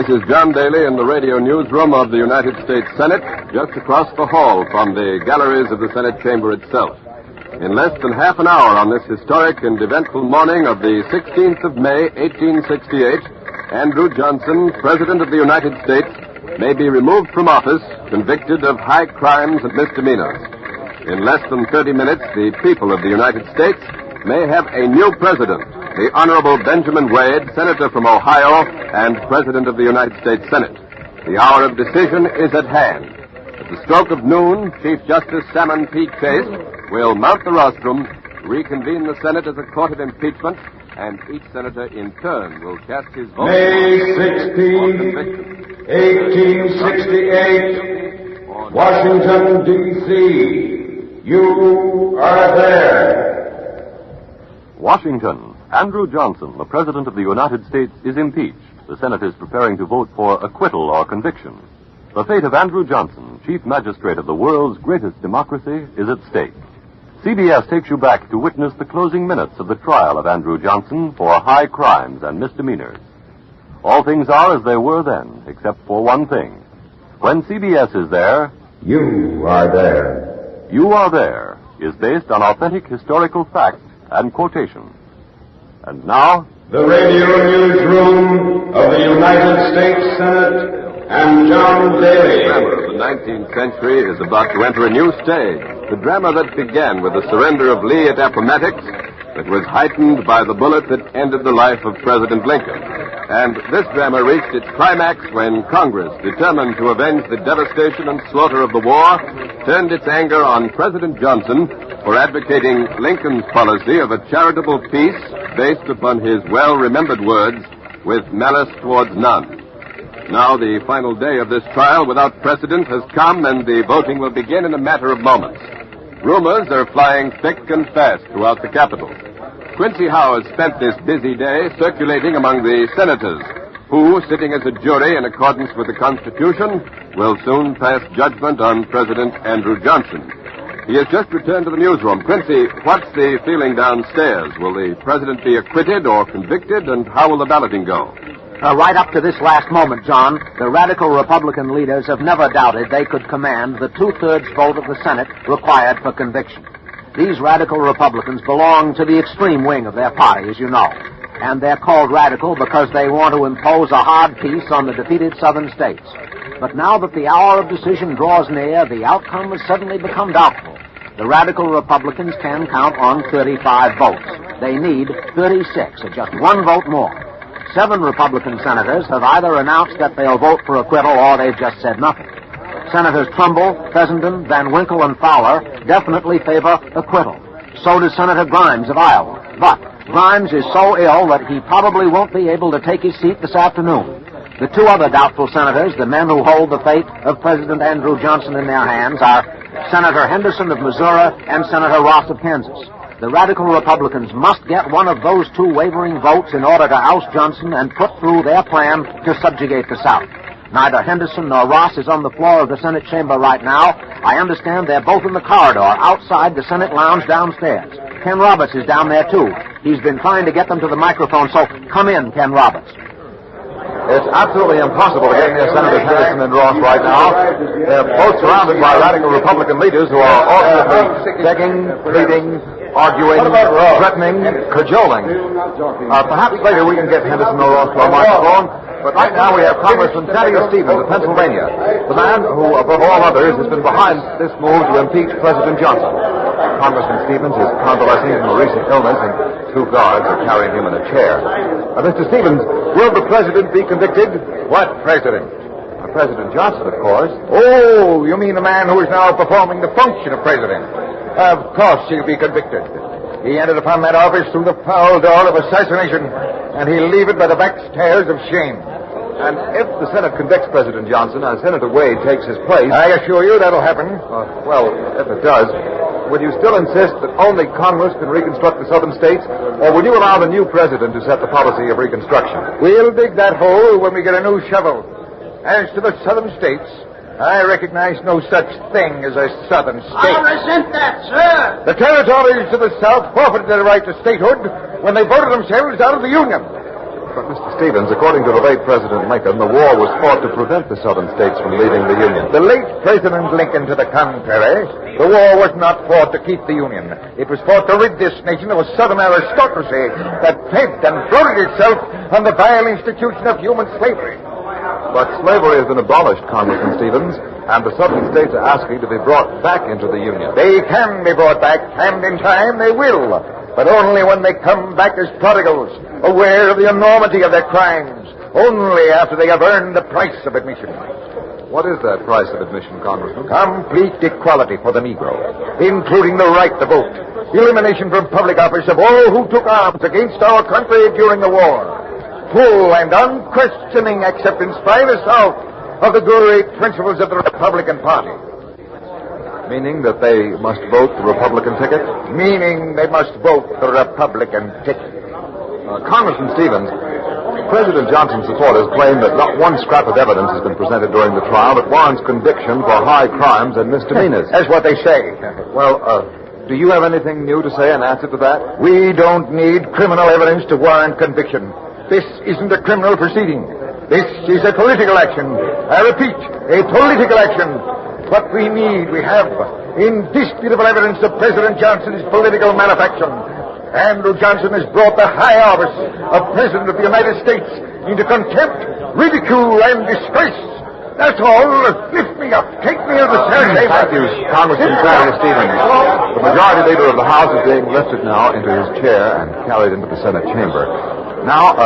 This is John Daly in the radio newsroom of the United States Senate, just across the hall from the galleries of the Senate chamber itself. In less than half an hour on this historic and eventful morning of the 16th of May, 1868, Andrew Johnson, President of the United States, may be removed from office, convicted of high crimes and misdemeanors. In less than 30 minutes, the people of the United States may have a new president, the Honorable Benjamin Wade, Senator from Ohio and President of the United States Senate. The hour of decision is at hand. At the stroke of noon, Chief Justice Salmon P. Chase will mount the rostrum, reconvene the Senate as a court of impeachment, and each senator in turn will cast his vote. May 16, 1868, Washington, D.C. You are there. Washington. Andrew Johnson, the President of the United States, is impeached. The Senate is preparing to vote for acquittal or conviction. The fate of Andrew Johnson, Chief Magistrate of the world's greatest democracy, is at stake. CBS takes you back to witness the closing minutes of the trial of Andrew Johnson for high crimes and misdemeanors. All things are as they were then, except for one thing. When CBS is there, You are there. You Are There is based on authentic historical fact and quotation. And now, the radio newsroom of the United States Senate and John Daly. The drama of the 19th century is about to enter a new stage. The drama that began with the surrender of Lee at Appomattox, that was heightened by the bullet that ended the life of President Lincoln. And this drama reached its climax when Congress, determined to avenge the devastation and slaughter of the war, turned its anger on President Johnson for advocating Lincoln's policy of a charitable peace based upon his well-remembered words, "with malice towards none." Now the final day of this trial without precedent has come, and the voting will begin in a matter of moments. Rumors are flying thick and fast throughout the Capitol. Quincy Howe has spent this busy day circulating among the senators, who, sitting as a jury in accordance with the Constitution, will soon pass judgment on President Andrew Johnson. He has just returned to the newsroom. Quincy, what's the feeling downstairs? Will the president be acquitted or convicted, and how will the balloting go? Right up to this last moment, John, the radical Republican leaders have never doubted they could command the two-thirds vote of the Senate required for conviction. These radical Republicans belong to the extreme wing of their party, as you know. And they're called radical because they want to impose a hard peace on the defeated southern states. But now that the hour of decision draws near, the outcome has suddenly become doubtful. The radical Republicans can count on 35 votes. They need 36, or just one vote more. 7 Republican senators have either announced that they'll vote for acquittal or they've just said nothing. Senators Trumbull, Fessenden, Van Winkle, and Fowler definitely favor acquittal. So does Senator Grimes of Iowa. But Grimes is so ill that he probably won't be able to take his seat this afternoon. The 2 other doubtful senators, the men who hold the fate of President Andrew Johnson in their hands, are Senator Henderson of Missouri and Senator Ross of Kansas. The radical Republicans must get one of those 2 wavering votes in order to oust Johnson and put through their plan to subjugate the South. Neither Henderson nor Ross is on the floor of the Senate chamber right now. I understand they're both in the corridor outside the Senate lounge downstairs. Ken Roberts is down there, too. He's been trying to get them to the microphone, so come in, Ken Roberts. It's absolutely impossible to get near Senators Henderson and Ross right now. They're both surrounded by radical Republican leaders who are alternately begging, pleading, arguing, threatening, cajoling. Perhaps later we can get Henderson or Ross to our microphone, but right now we have Congressman Thaddeus Stevens of Pennsylvania, the man who, above all others, has been behind this move to impeach President Johnson. Congressman Stevens is convalescing from a recent illness, and 2 guards are carrying him in a chair. Mr. Stevens, will the president be convicted? What president? President Johnson, of course. Oh, you mean the man who is now performing the function of president? Of course he'll be convicted. He entered upon that office through the foul door of assassination, and he'll leave it by the back stairs of shame. And if the Senate convicts President Johnson, Senator Wade takes his place... I assure you that'll happen. Well, if it does, would you still insist that only Congress can reconstruct the southern states, or would you allow the new president to set the policy of reconstruction? We'll dig that hole when we get a new shovel. As to the southern states, I recognize no such thing as a southern state. I resent that, sir. The territories to the south forfeited their right to statehood when they voted themselves out of the Union. But, Mr. Stevens, according to the late President Lincoln, the war was fought to prevent the southern states from leaving the Union. The late President Lincoln, to the contrary, the war was not fought to keep the Union. It was fought to rid this nation of a southern aristocracy that fed and bloated itself on the vile institution of human slavery. But slavery has been abolished, Congressman Stevens, and the southern states are asking to be brought back into the Union. They can be brought back, and in time they will. But only when they come back as prodigals, aware of the enormity of their crimes. Only after they have earned the price of admission. What is that price of admission, Congressman? Complete equality for the Negro, including the right to vote. Elimination from public office of all who took arms against our country during the war. Full and unquestioning acceptance by the South of the great principles of the Republican Party. Meaning that they must vote the Republican ticket? Meaning they must vote the Republican ticket. Congressman Stevens, President Johnson's supporters claim that not one scrap of evidence has been presented during the trial that warrants conviction for high crimes and misdemeanors. That's what they say. Well, do you have anything new to say in answer to that? We don't need criminal evidence to warrant conviction. This isn't a criminal proceeding. This is a political action. I repeat, a political action. What we have indisputable evidence of President Johnson's political malefection. Andrew Johnson has brought the high office of President of the United States into contempt, ridicule, and disgrace. That's all. Lift me up. Take me to the Senate chamber. Thank you, Congressman Senator Stevens. The majority leader of the House is being lifted now into his chair and carried into the Senate chamber. Now,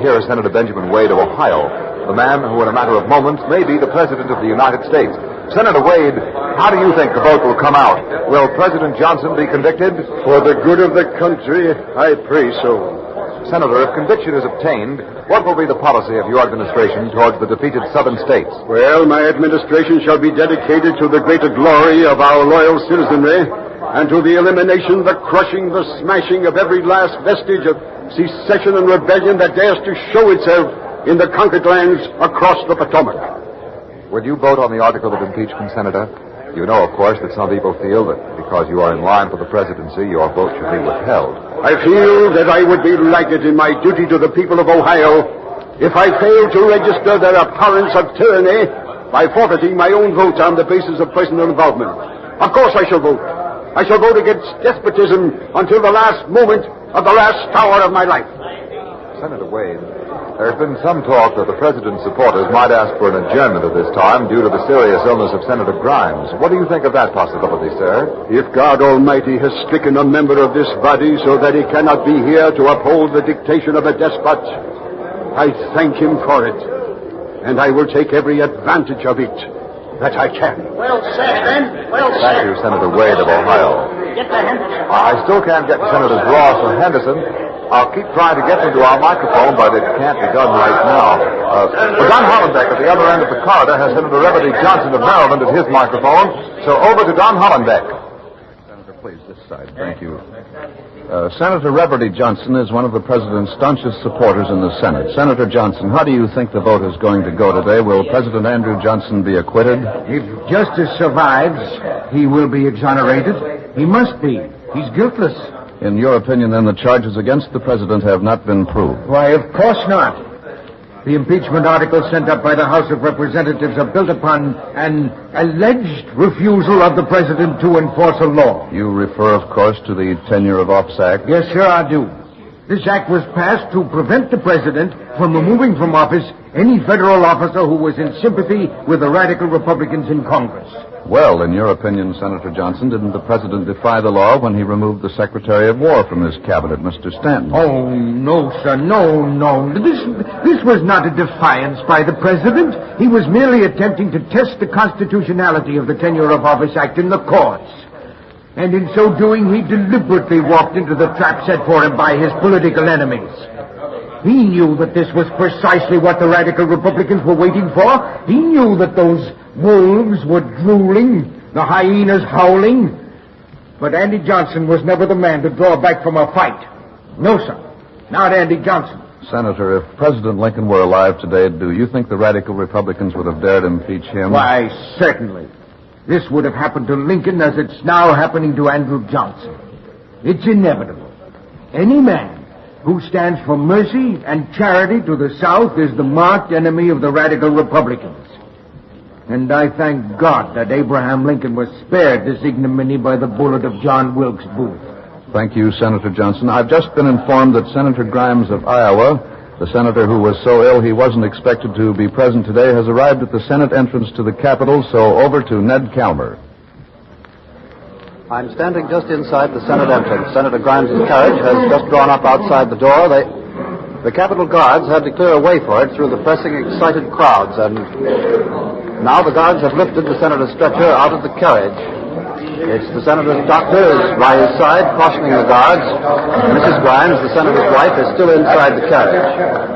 here is Senator Benjamin Wade of Ohio, the man who in a matter of moments may be the President of the United States. Senator Wade, how do you think the vote will come out? Will President Johnson be convicted? For the good of the country, I pray so. Senator, if conviction is obtained, what will be the policy of your administration towards the defeated southern states? Well, my administration shall be dedicated to the greater glory of our loyal citizenry and to the elimination, the crushing, the smashing of every last vestige of secession and rebellion that dares to show itself in the conquered lands across the Potomac. Will you vote on the article of impeachment, Senator? You know, of course, that some people feel that because you are in line for the presidency, your vote should be withheld. I feel that I would be lighted in my duty to the people of Ohio if I failed to register their abhorrence of tyranny by forfeiting my own vote on the basis of personal involvement. Of course I shall vote. I shall vote against despotism until the last moment of the last hour of my life. Senator Wade, there's been some talk that the president's supporters might ask for an adjournment at this time due to the serious illness of Senator Grimes. What do you think of that possibility, sir? If God Almighty has stricken a member of this body so that he cannot be here to uphold the dictation of a despot, I thank him for it. And I will take every advantage of it that I can. Well said, Ben. Well said. Thank you, Senator Wade of Ohio. Get to Henderson. I still can't get Senators Ross or Henderson. I'll keep trying to get them to our microphone, but it can't be done right now. Don Hollenbeck at the other end of the corridor has Senator Reverdy Johnson of Maryland at his microphone. So over to Don Hollenbeck. Senator, please, this side. Thank you. Senator Reverdy Johnson is one of the president's staunchest supporters in the Senate. Senator Johnson, how do you think the vote is going to go today? Will President Andrew Johnson be acquitted? If justice survives, he will be exonerated. He must be. He's guiltless. In your opinion, then, the charges against the president have not been proved? Why, of course not. The impeachment articles sent up by the House of Representatives are built upon an alleged refusal of the president to enforce a law. You refer, of course, to the Tenure of Office Act? Yes, sir, I do. This act was passed to prevent the president from removing from office any federal officer who was in sympathy with the radical Republicans in Congress. Well, in your opinion, Senator Johnson, didn't the president defy the law when he removed the Secretary of War from his cabinet, Mr. Stanton? Oh, no, sir, no. This was not a defiance by the president. He was merely attempting to test the constitutionality of the Tenure of Office Act in the courts. And in so doing, he deliberately walked into the trap set for him by his political enemies. He knew that this was precisely what the radical Republicans were waiting for. He knew that those wolves were drooling, the hyenas howling. But Andy Johnson was never the man to draw back from a fight. No, sir. Not Andy Johnson. Senator, if President Lincoln were alive today, do you think the radical Republicans would have dared impeach him? Why, certainly. This would have happened to Lincoln as it's now happening to Andrew Johnson. It's inevitable. Any man who stands for mercy and charity to the South, is the marked enemy of the radical Republicans. And I thank God that Abraham Lincoln was spared this ignominy by the bullet of John Wilkes Booth. Thank you, Senator Johnson. I've just been informed that Senator Grimes of Iowa, the senator who was so ill he wasn't expected to be present today, has arrived at the Senate entrance to the Capitol, so over to Ned Calmer. I'm standing just inside the Senate entrance. Senator Grimes' carriage has just drawn up outside the door. The Capitol Guards had to clear a way for it through the pressing, excited crowds, and now the guards have lifted the senator's stretcher out of the carriage. It's the senator's doctor is by his side, cautioning the guards. Mrs. Grimes, the senator's wife, is still inside the carriage.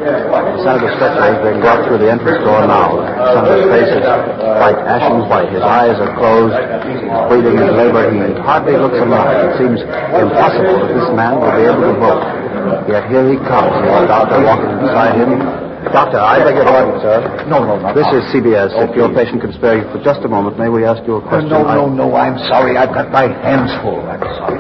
The senator's stretcher is being brought through the entrance door now. The senator's face is quite ashen white. His eyes are closed. He's breathing his labor. He hardly looks alive. It seems impossible that this man will be able to vote. Yet here he comes. There's a doctor walking beside him. Doctor, I beg your pardon, sir. No. This is CBS. Okay. If your patient can spare you for just a moment, may we ask you a question? No. I'm sorry. I've got my hands full. I'm sorry.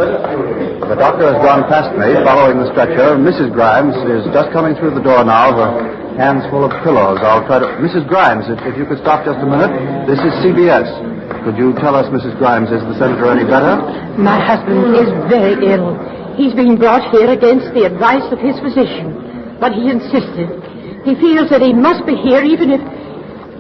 The doctor has gone past me, following the stretcher. Mrs. Grimes is just coming through the door now, her hands full of pillows. I'll try to... Mrs. Grimes, if you could stop just a minute. This is CBS. Could you tell us, Mrs. Grimes, is the senator any better? My husband is very ill. He's been brought here against the advice of his physician, but he insisted. He feels that he must be here even if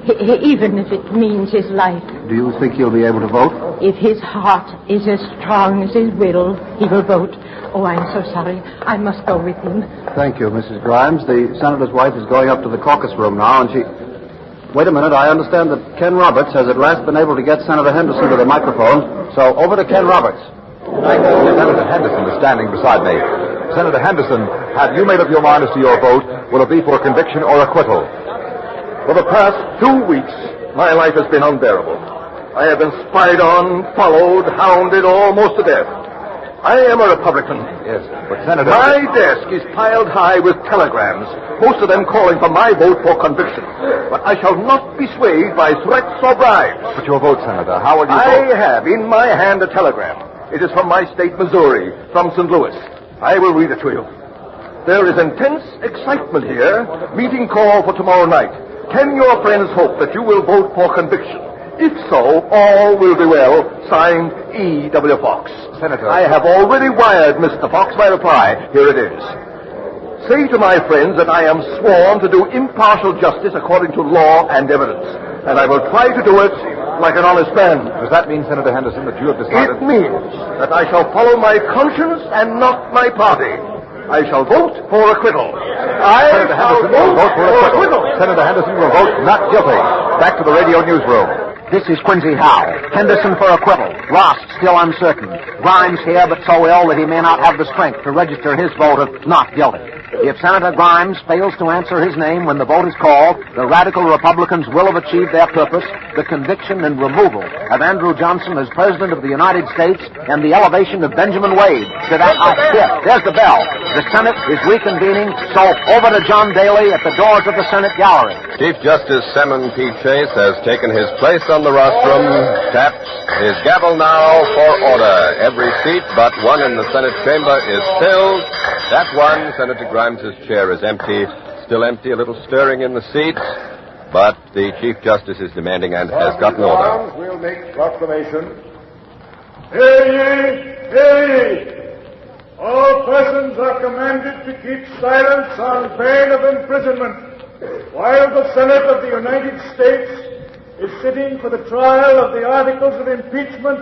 it means his life. Do you think he'll be able to vote? If his heart is as strong as his will, he will vote. Oh, I'm so sorry. I must go with him. Thank you, Mrs. Grimes. The senator's wife is going up to the caucus room now, and she... Wait a minute. I understand that Ken Roberts has at last been able to get Senator Henderson to the microphone. So, over to Ken Roberts. Senator Henderson is standing beside me. Senator Henderson, have you made up your mind as to your vote? Will it be for conviction or acquittal? For the past 2 weeks, my life has been unbearable. I have been spied on, followed, hounded almost to death. I am a Republican. Yes, but Senator... My desk is piled high with telegrams, most of them calling for my vote for conviction. But I shall not be swayed by threats or bribes. But your vote, Senator, how will you I vote? have in my hand a telegram. It is from my state, Missouri, from St. Louis. I will read it to you. There is intense excitement here. Meeting call for tomorrow night. Can your friends hope that you will vote for conviction? If so, all will be well. Signed, E.W. Fox. Senator... I have already wired Mr. Fox my reply. Here it is. Say to my friends that I am sworn to do impartial justice according to law and evidence. And I will try to do it like an honest man. Does that mean, Senator Henderson, that you have decided... It means that I shall follow my conscience and not my party. I shall vote for acquittal. Senator Henderson will vote for acquittal. Senator Henderson will vote not guilty. Back to the radio newsroom. This is Quincy Howe. Henderson for acquittal. Ross still uncertain. Grimes here, but so ill that he may not have the strength to register his vote of not guilty. If Senator Grimes fails to answer his name when the vote is called, the radical Republicans will have achieved their purpose, the conviction and removal of Andrew Johnson as President of the United States and the elevation of Benjamin Wade to that... there's the bell. The Senate is reconvening, so over to John Daly at the doors of the Senate gallery. Chief Justice Salmon P. Chase has taken his place on the rostrum, taps his gavel now for order. Every seat but one in the Senate chamber is filled. That one, Senator Grimes' chair is empty, still empty, a little stirring in the seats, but the Chief Justice is demanding and has gotten order. We'll make proclamation. Hear ye, hear ye. All persons are commanded to keep silence on pain of imprisonment while the Senate of the United States is sitting for the trial of the articles of impeachment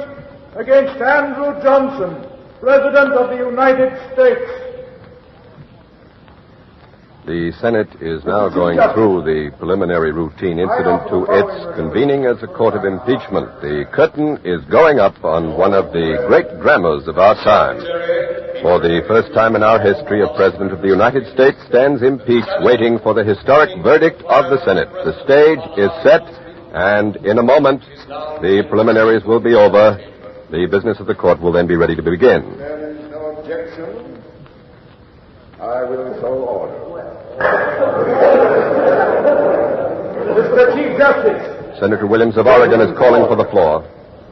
against Andrew Johnson, President of the United States. The Senate is now going through the preliminary routine incident to its convening as a court of impeachment. The curtain is going up on one of the great dramas of our time. For the first time in our history, a President of the United States stands impeached, waiting for the historic verdict of the Senate. The stage is set, and in a moment, the preliminaries will be over. The business of the court will then be ready to begin. There is no objection. I will so order. Mr. Chief Justice. Senator Williams of Oregon is calling for the floor.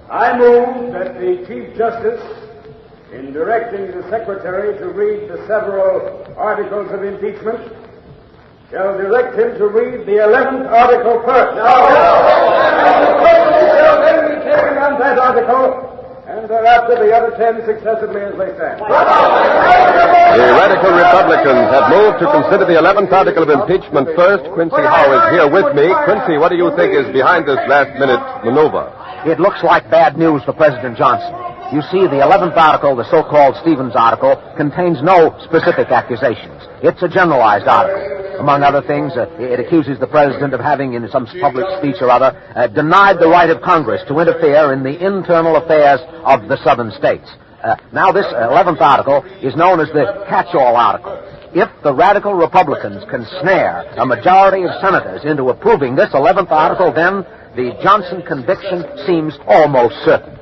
I move that the Chief Justice in directing the Secretary to read the several articles of impeachment, shall direct him to read the 11th article first. The question shall then be taken on that article, and thereafter the other 10 successively as they stand. The Radical Republicans have moved to consider the 11th article of impeachment first. Quincy Howe is here with me. Quincy, what do you think is behind this last-minute maneuver? It looks like bad news for President Johnson. You see, the 11th article, the so-called Stevens article, contains no specific accusations. It's a generalized article. Among other things, it accuses the president of having, in some public speech or other, denied the right of Congress to interfere in the internal affairs of the southern states. Now, this 11th article is known as the catch-all article. If the Radical Republicans can snare a majority of senators into approving this 11th article, then the Johnson conviction seems almost certain.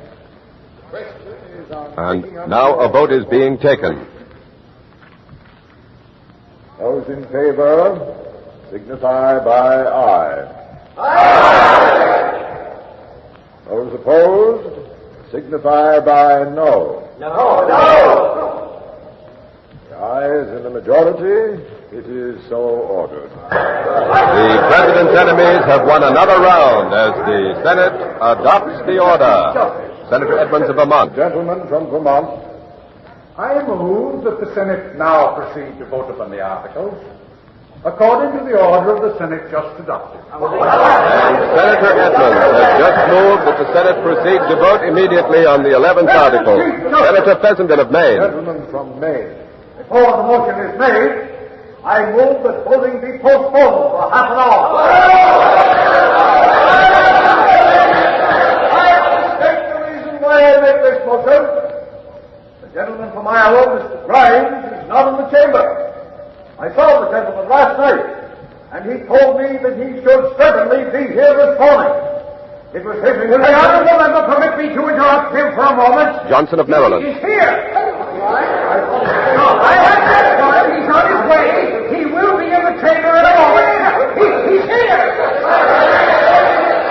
And now a vote is being taken. Those in favor signify by aye. Aye. Those opposed signify by no. No. The ayes in the majority, it is so ordered. The president's enemies have won another round as the Senate adopts the order. Senator Edmonds of Vermont. Gentlemen from Vermont, I move that the Senate now proceed to vote upon the articles according to the order of the Senate just adopted. And Senator Edmonds has just moved that the Senate proceed to vote immediately on the 11th article. Senator Fessenden of Maine. Gentlemen from Maine, before the motion is made, I move that voting be postponed for half an hour. I make this motion. The gentleman from Iowa, Mr. Grimes, is not in the chamber. I saw the gentleman last night, and he told me that he should certainly be here this morning. It was his intention. The honorable member, permit me to interrupt him for a moment. Johnson of Maryland. He's here. I have just got him. He's on his way. He will be in the chamber in a moment. He's here.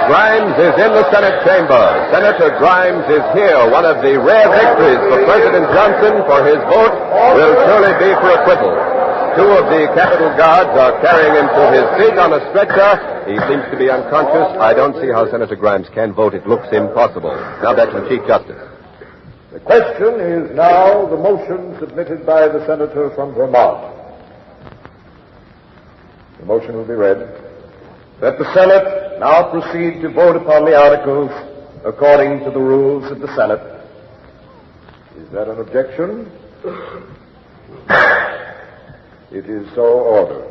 Grimes is in the Senate chamber. Senator Grimes is here. One of the rare victories for President Johnson, for his vote will surely be for acquittal. Two of the Capitol Guards are carrying him to his seat on a stretcher. He seems to be unconscious. I don't see how Senator Grimes can vote. It looks impossible. Now back to the Chief Justice. The question is now the motion submitted by the senator from Vermont. The motion will be read. That the Senate now proceed to vote upon the articles according to the rules of the Senate. Is that an objection? It is so ordered.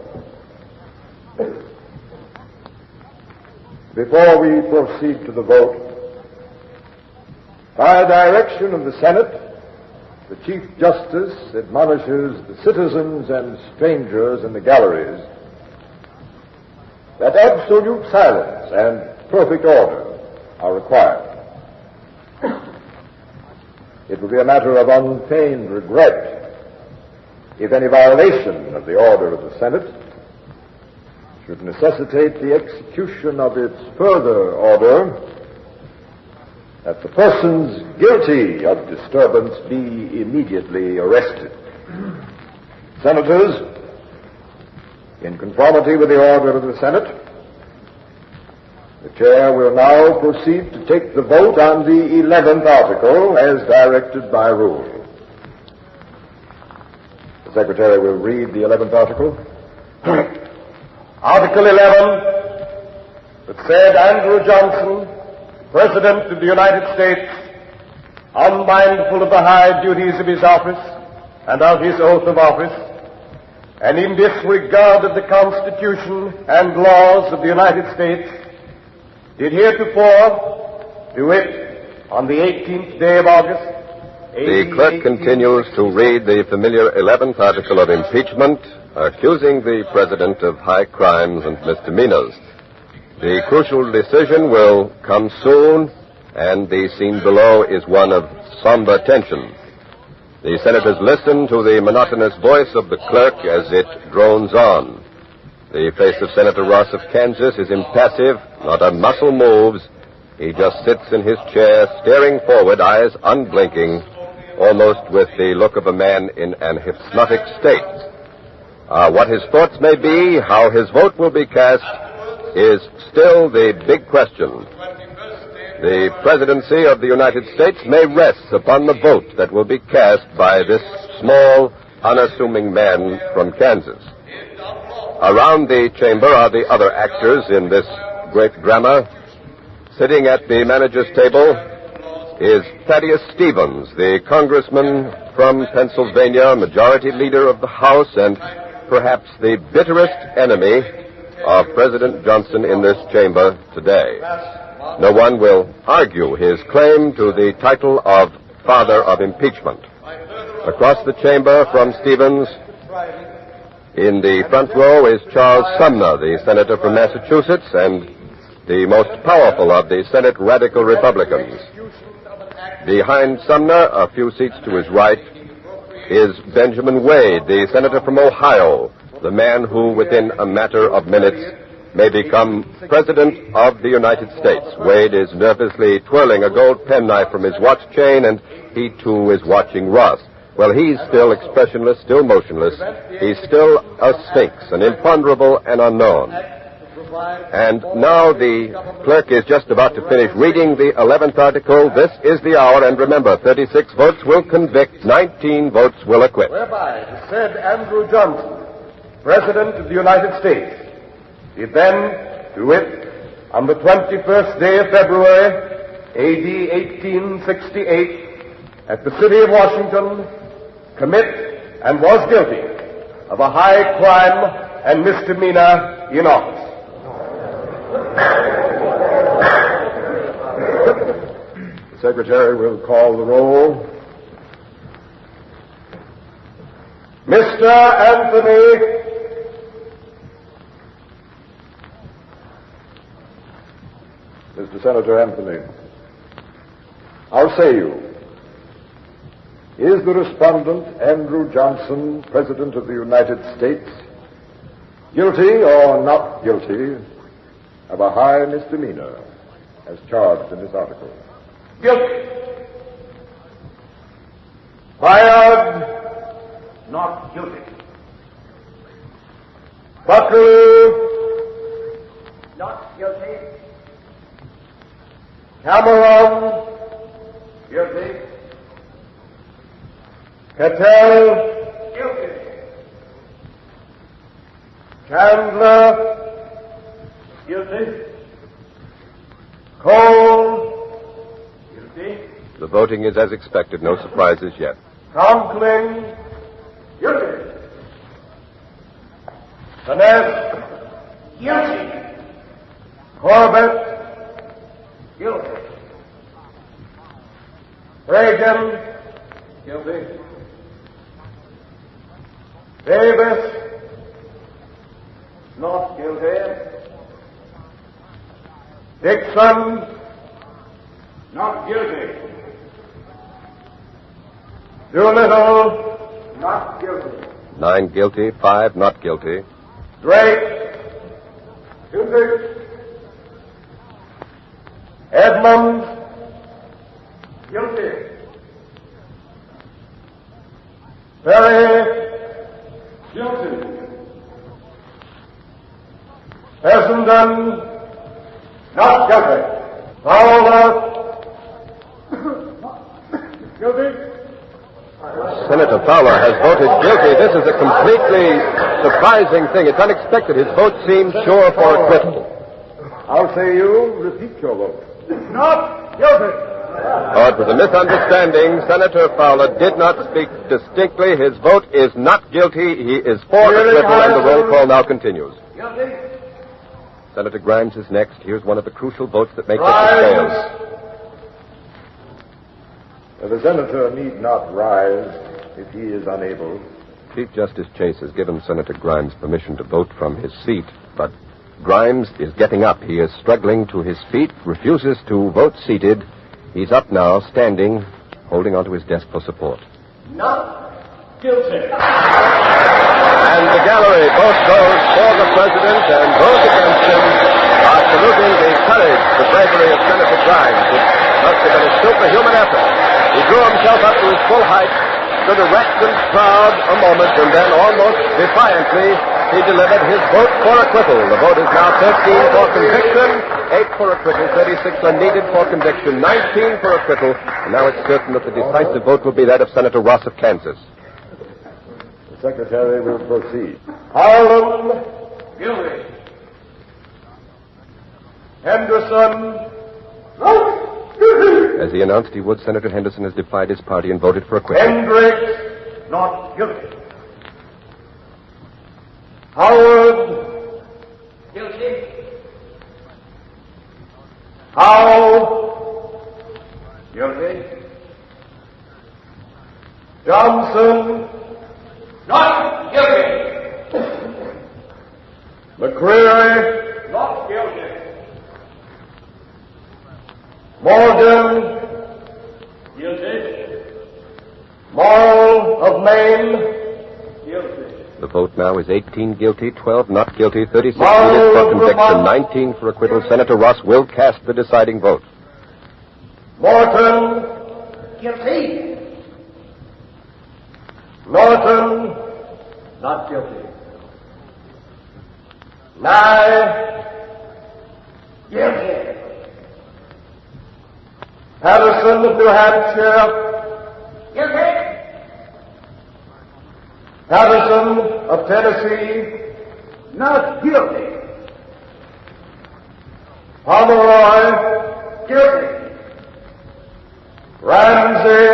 Before we proceed to the vote, by direction of the Senate, the Chief Justice admonishes the citizens and strangers in the galleries that absolute silence and perfect order are required. It will be a matter of unfeigned regret if any violation of the order of the Senate should necessitate the execution of its further order that the persons guilty of disturbance be immediately arrested. Senators, in conformity with the order of the Senate, the chair will now proceed to take the vote on the 11th article as directed by rule. The Secretary will read the 11th article. Article 11, that said Andrew Johnson, President of the United States, unmindful of the high duties of his office and of his oath of office, and in disregard of the Constitution and laws of the United States, did heretofore do it on the 18th day of August. The clerk continues to read the familiar 11th article of impeachment, accusing the president of high crimes and misdemeanors. The crucial decision will come soon, and the scene below is one of somber tension. The senators listen to the monotonous voice of the clerk as it drones on. The face of Senator Ross of Kansas is impassive. Not a muscle moves. He just sits in his chair, staring forward, eyes unblinking, almost with the look of a man in an hypnotic state. What his thoughts may be, how his vote will be cast, is still the big question. The presidency of the United States may rest upon the vote that will be cast by this small, unassuming man from Kansas. Around the chamber are the other actors in this great drama. Sitting at the manager's table is Thaddeus Stevens, the congressman from Pennsylvania, majority leader of the House, and perhaps the bitterest enemy of President Johnson in this chamber today. No one will argue his claim to the title of Father of Impeachment. Across the chamber from Stevens, in the front row is Charles Sumner, the senator from Massachusetts and the most powerful of the Senate radical Republicans. Behind Sumner, a few seats to his right, is Benjamin Wade, the senator from Ohio, the man who, within a matter of minutes, may become President of the United States. Wade is nervously twirling a gold penknife from his watch chain, and he, too, is watching Ross. Well, he's still expressionless, still motionless. He's still a sphinx, an imponderable and unknown. And now the clerk is just about to finish reading the 11th article. This is the hour, and remember, 36 votes will convict, 19 votes will acquit. Whereby the said Andrew Johnson, President of the United States, did then, to wit, on the 21st day of February, A.D. 1868, at the city of Washington, commit and was guilty of a high crime and misdemeanor in office. The Secretary will call the roll. Mr. Anthony Mr. Senator Anthony, how say you? Is the respondent, Andrew Johnson, President of the United States, guilty or not guilty of a high misdemeanor as charged in this article? Guilty. Fired. Not guilty. Buckley. Not guilty. Cameron. Guilty. Cattell. Guilty. Chandler. Guilty. Cole. Guilty. The voting is as expected, no surprises yet. Conklin. Guilty. Finesse. Guilty. Corbett. Guilty. Reagan. Guilty. Davis. Not guilty. Dixon. Not guilty. Doolittle. Not guilty. 9 guilty, 5 not guilty. Drake. Guilty. Edmonds. Guilty. Perry. Guilty. Essendon. Not guilty. Fowler. Guilty. Senator Fowler has voted guilty. This is a completely surprising thing. It's unexpected. His vote seems sure for acquittal. How say you? Repeat your vote. Not guilty. Oh, it was a misunderstanding. Senator Fowler did not speak distinctly. His vote is not guilty. He is for acquittal, and the roll call now continues. Guilty. Senator Grimes is next. Here's one of the crucial votes that makes up the scales. The senator need not rise if he is unable. Chief Justice Chase has given Senator Grimes permission to vote from his seat, but Grimes is getting up. He is struggling to his feet, refuses to vote seated. He's up now, standing, holding onto his desk for support. Not guilty. And the gallery, both those for the president and those against him, are saluting the courage, the bravery of Senator Grimes, which must have been a superhuman effort. He drew himself up to his full height, stood erect and proud a moment, and then almost defiantly, he delivered his vote for acquittal. The vote is now 13 for conviction, 8 for acquittal, 36 are needed for conviction, 19 for acquittal, and now it's certain that the decisive vote will be that of Senator Ross of Kansas. The Secretary will proceed. Harlan. Guilty. Henderson. Guilty. As he announced he would, Senator Henderson has defied his party and voted for acquittal. Hendricks. Not guilty. Howard. Guilty. Howe. Guilty. Johnson. Not guilty. McCreary. Not guilty. Morgan. Guilty. Morrill of Maine. Guilty. The vote now is 18 guilty, 12 not guilty, 36 Morrill needed for conviction, Vermont. 19 for acquittal. Senator Ross will cast the deciding vote. Morton. Guilty. Norton. Not guilty. Nye. Guilty. Patterson of New Hampshire. Guilty. Patterson of Tennessee. Not guilty. Pomeroy. Guilty. Ramsey.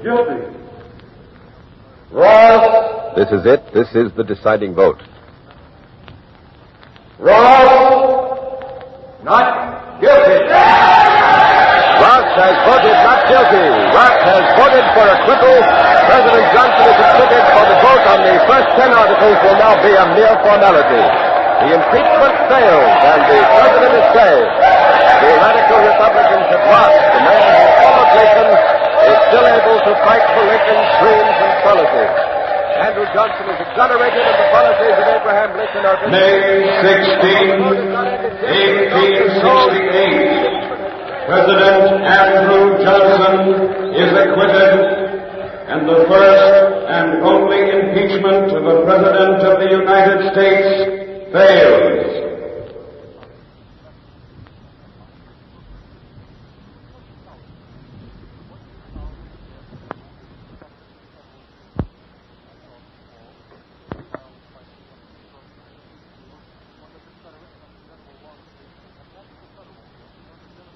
Guilty. Ross. This is it. This is the deciding vote. Ross. Not guilty. Ross has voted not guilty. Ross has voted for acquittal. President Johnson is acquitted, for the vote on the first 10 articles will now be a mere formality. The impeachment fails, and the president is saved. The radical Republicans have lost. The man who followed Lincoln is still able to fight for Lincoln's dreams and policies. Andrew Johnson is exonerated, and the policies of Abraham Lincoln are... May 16, 1868. President Andrew Johnson is acquitted, and the first and only impeachment of a President of the United States fails.